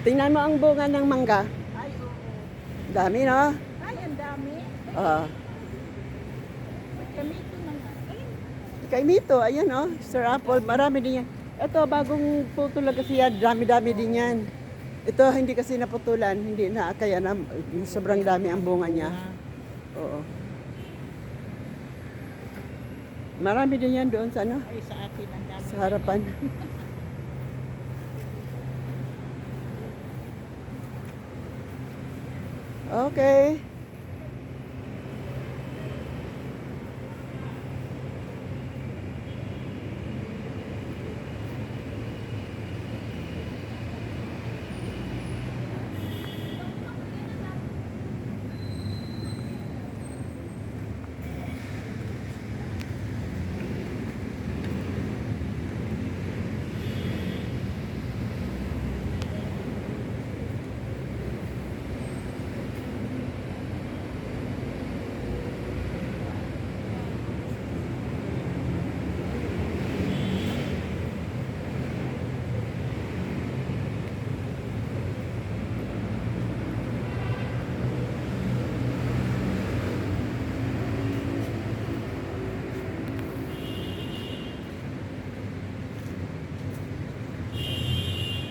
Tingnan mo ang bunga ng mangga. Ay, oo. Dami, no? Ay, ang dami. Oo. Kami ito ng... Ay, Kay Mito, ayan, oh. Sir Apple, marami din yan. Ito, bagong putol kasi yan. Dami-dami din yan. Ito, hindi kasi naputulan. Hindi na, kaya na, sobrang dami ang bunga niya. Oo. Marami din yan doon sa ano? ay, sa atin ang dami. Sa harapan. Okay.